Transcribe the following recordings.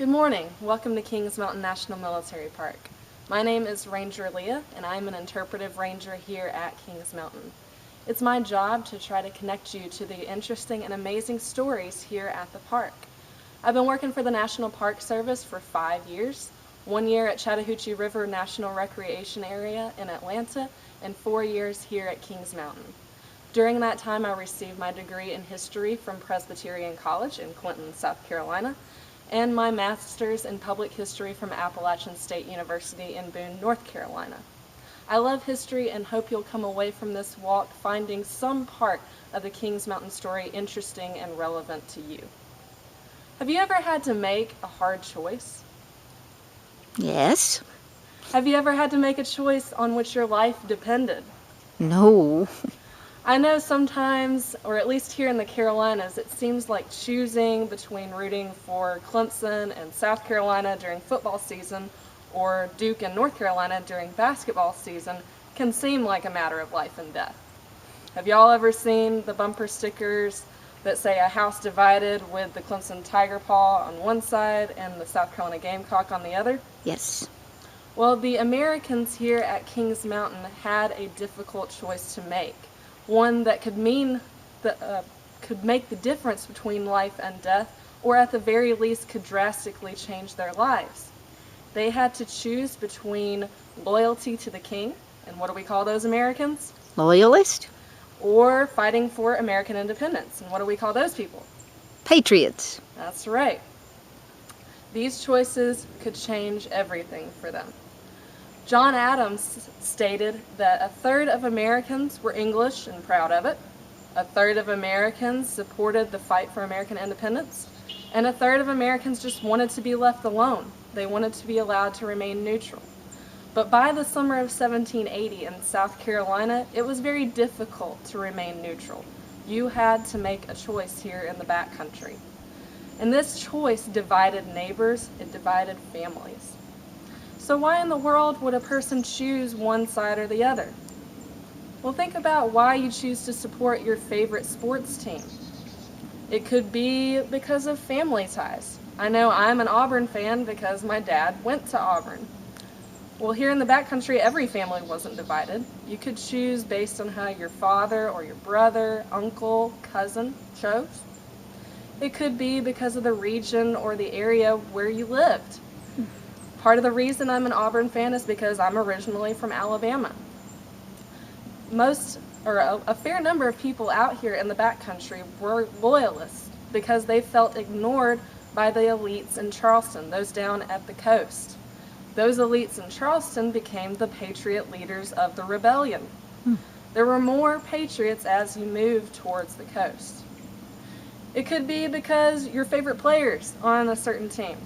Good morning. Welcome to Kings Mountain National Military Park. My name is Ranger Leah, and I'm an interpretive ranger here at Kings Mountain. It's my job to try to connect you to the interesting and amazing stories here at the park. I've been working for the National Park Service for 5 years, 1 year at Chattahoochee River National Recreation Area in Atlanta, and 4 years here at Kings Mountain. During that time, I received my degree in history from Presbyterian College in Clinton, South Carolina, and my master's in public history from Appalachian State University in Boone, North Carolina. I love history and hope you'll come away from this walk finding some part of the Kings Mountain story interesting and relevant to you. Have you ever had to make a hard choice? Yes. Have you ever had to make a choice on which your life depended? No. I know sometimes, or at least here in the Carolinas, it seems like choosing between rooting for Clemson and South Carolina during football season or Duke and North Carolina during basketball season can seem like a matter of life and death. Have y'all ever seen the bumper stickers that say a house divided with the Clemson Tiger Paw on one side and the South Carolina Gamecock on the other? Yes. Well, the Americans here at Kings Mountain had a difficult choice to make. One that could make the difference between life and death, or at the very least could drastically change their lives. They had to choose between loyalty to the king, and what do we call those Americans? Loyalist? Or fighting for American independence, and what do we call those people? Patriots. That's right. These choices could change everything for them. John Adams stated that a third of Americans were English and proud of it, a third of Americans supported the fight for American independence, and a third of Americans just wanted to be left alone. They wanted to be allowed to remain neutral. But by the summer of 1780 in South Carolina, it was very difficult to remain neutral. You had to make a choice here in the backcountry. And this choice divided neighbors, it divided families. So why in the world would a person choose one side or the other? Well, think about why you choose to support your favorite sports team. It could be because of family ties. I know I'm an Auburn fan because my dad went to Auburn. Well, here in the backcountry, every family wasn't divided. You could choose based on how your father or your brother, uncle, cousin chose. It could be because of the region or the area where you lived. Part of the reason I'm an Auburn fan is because I'm originally from Alabama. A fair number of people out here in the backcountry were Loyalists because they felt ignored by the elites in Charleston, those down at the coast. Those elites in Charleston became the Patriot leaders of the rebellion. There were more Patriots as you moved towards the coast. It could be because your favorite players on a certain team.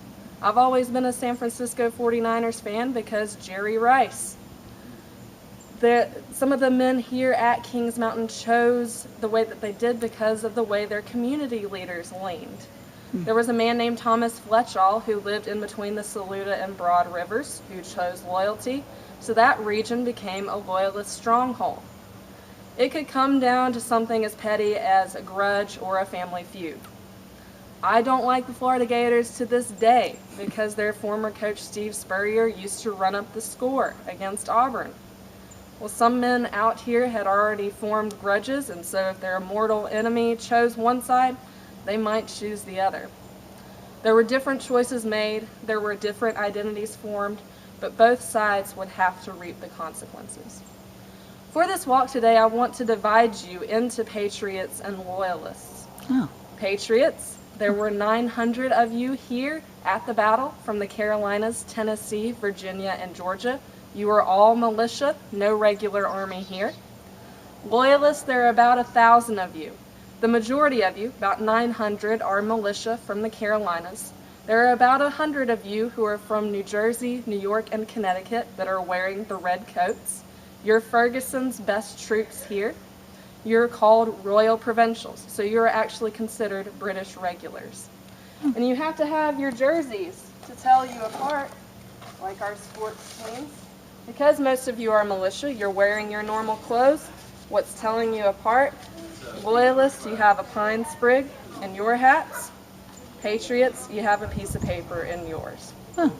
I've always been a San Francisco 49ers fan because Jerry Rice. Some of the men here at Kings Mountain chose the way that they did because of the way their community leaders leaned. There was a man named Thomas Fletchall who lived in between the Saluda and Broad Rivers who chose loyalty, so that region became a Loyalist stronghold. It could come down to something as petty as a grudge or a family feud. I don't like the Florida Gators to this day because their former coach Steve Spurrier used to run up the score against Auburn. Well, some men out here had already formed grudges, and so if their mortal enemy chose one side, they might choose the other. There were different choices made, there were different identities formed, but both sides would have to reap the consequences. For this walk today, I want to divide you into Patriots and Loyalists. Patriots, there were 900 of you here at the battle from the Carolinas, Tennessee, Virginia, and Georgia. You are all militia, no regular army here. Loyalists, there are about 1,000 of you. The majority of you, about 900, are militia from the Carolinas. There are about 100 of you who are from New Jersey, New York, and Connecticut that are wearing the red coats. You're Ferguson's best troops here. You're called Royal Provincials, so you're actually considered British regulars. And you have to have your jerseys to tell you apart, like our sports teams. Because most of you are militia, you're wearing your normal clothes. What's telling you apart? Loyalists, you have a pine sprig in your hats. Patriots, you have a piece of paper in yours. Huh.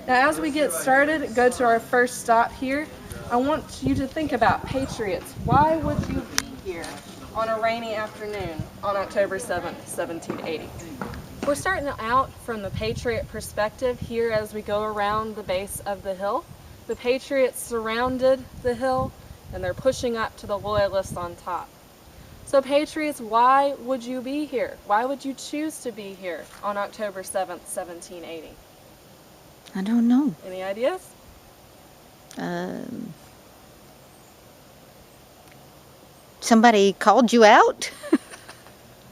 Now, as we get started, go to our first stop here. I want you to think about Patriots. Why would you be here on a rainy afternoon on October 7th, 1780? We're starting out from the Patriot perspective here as we go around the base of the hill. The Patriots surrounded the hill, and they're pushing up to the Loyalists on top. So Patriots, why would you be here? Why would you choose to be here on October 7th, 1780? I don't know. Any ideas? Somebody called you out?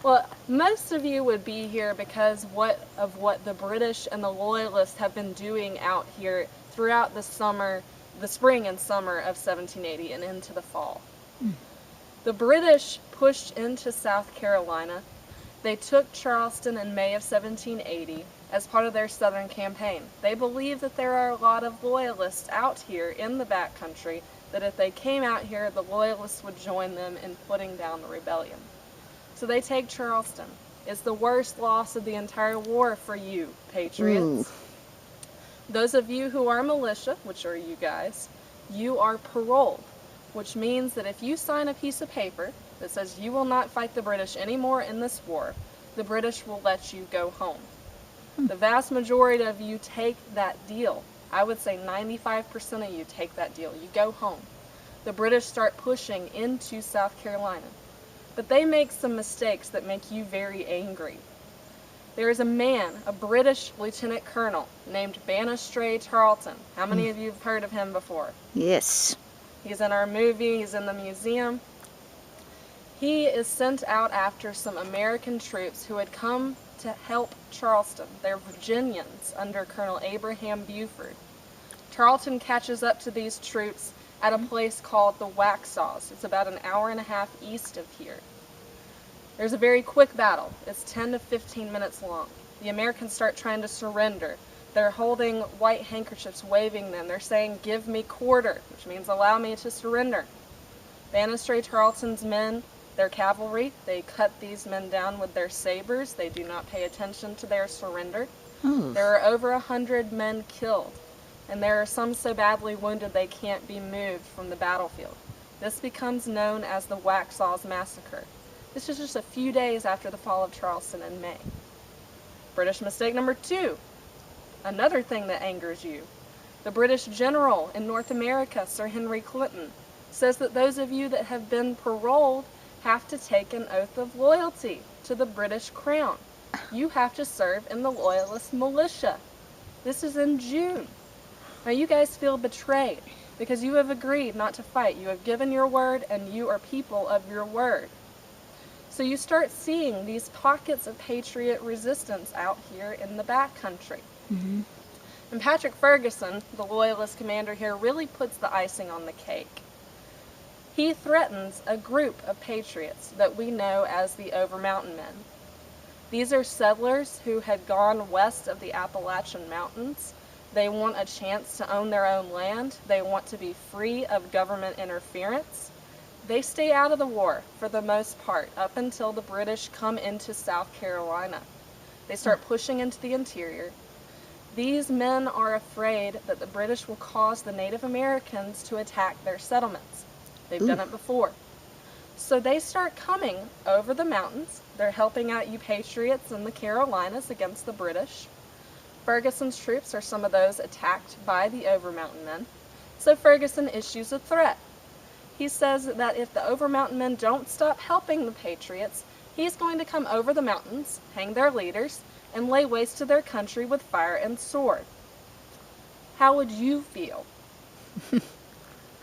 Well, most of you would be here because of what the British and the Loyalists have been doing out here throughout the spring and summer of 1780 and into the fall. The British pushed into South Carolina. They took Charleston in May of 1780 as part of their Southern campaign. They believe that there are a lot of Loyalists out here in the backcountry, that if they came out here, the Loyalists would join them in putting down the rebellion. So they take Charleston. It's the worst loss of the entire war for you, Patriots. Ooh. Those of you who are militia, which are you guys, you are paroled, which means that if you sign a piece of paper that says you will not fight the British anymore in this war, the British will let you go home. The vast majority of you take that deal. I would say 95% of you take that deal. You go home. The British start pushing into South Carolina. But they make some mistakes that make you very angry. There is a man, a British lieutenant colonel, named Banastre Tarleton. How many of you have heard of him before? Yes. He's in our movie, he's in the museum. He is sent out after some American troops who had come to help Charleston. They're Virginians under Colonel Abraham Buford. Tarleton catches up to these troops at a place called the Waxhaws. It's about an hour and a half east of here. There's a very quick battle. It's 10 to 15 minutes long. The Americans start trying to surrender. They're holding white handkerchiefs, waving them. They're saying, "Give me quarter," which means allow me to surrender. Banastre Tarleton's men, their cavalry, they cut these men down with their sabers. They do not pay attention to their surrender. There are over 100 men killed, and there are some so badly wounded they can't be moved from the battlefield. This becomes known as the Waxhaws Massacre. This is just a few days after the fall of Charleston in May. British mistake number 2. Another thing that angers you. The British general in North America, Sir Henry Clinton, says that those of you that have been paroled have to take an oath of loyalty to the British Crown. You have to serve in the Loyalist militia. This is in June. Now you guys feel betrayed because you have agreed not to fight. You have given your word and you are people of your word. So you start seeing these pockets of Patriot resistance out here in the backcountry. And Patrick Ferguson, the Loyalist commander here, really puts the icing on the cake. He threatens a group of Patriots that we know as the Over-Mountain Men. These are settlers who had gone west of the Appalachian Mountains. They want a chance to own their own land. They want to be free of government interference. They stay out of the war for the most part up until the British come into South Carolina. They start pushing into the interior. These men are afraid that the British will cause the Native Americans to attack their settlements. They've done it before. So they start coming over the mountains. They're helping out you Patriots in the Carolinas against the British. Ferguson's troops are some of those attacked by the Over-Mountain Men. So Ferguson issues a threat. He says that if the Over-Mountain Men don't stop helping the Patriots, he's going to come over the mountains, hang their leaders, and lay waste to their country with fire and sword. How would you feel?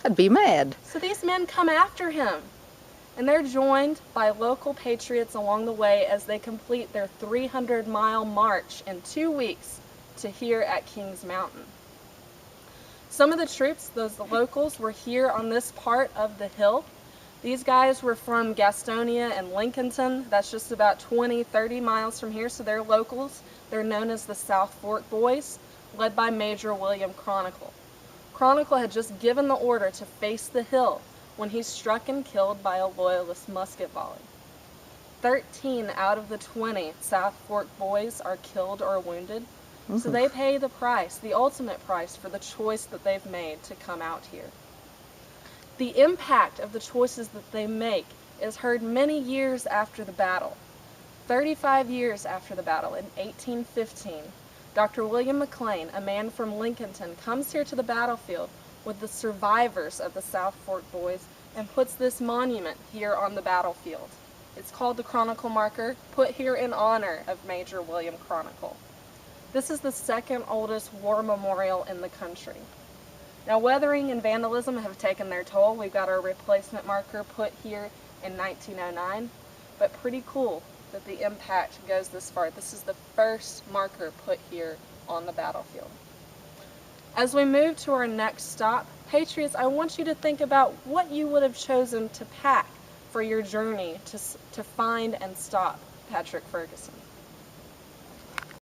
I'd be mad. So these men come after him, and they're joined by local Patriots along the way as they complete their 300-mile march in 2 weeks to here at Kings Mountain. Some of the troops, the locals, were here on this part of the hill. These guys were from Gastonia and Lincolnton. That's just about 20, 30 miles from here, so they're locals. They're known as the South Fork Boys, led by Major William Chronicle. Chronicle had just given the order to face the hill when he's struck and killed by a Loyalist musket volley. 13 out of the 20 South Fork boys are killed or wounded. So Ooh. they pay the price, the ultimate price, for the choice that they've made to come out here. The impact of the choices that they make is heard many years after the battle. 35 years after the battle, in 1815, Dr. William McLean, a man from Lincolnton, comes here to the battlefield with the survivors of the South Fork boys and puts this monument here on the battlefield. It's called the Chronicle Marker, put here in honor of Major William Chronicle. This is the second oldest war memorial in the country. Now, weathering and vandalism have taken their toll. We've got our replacement marker put here in 1909, but pretty cool that the impact goes this far. This is the first marker put here on the battlefield. As we move to our next stop, Patriots, I want you to think about what you would have chosen to pack for your journey to find and stop Patrick Ferguson.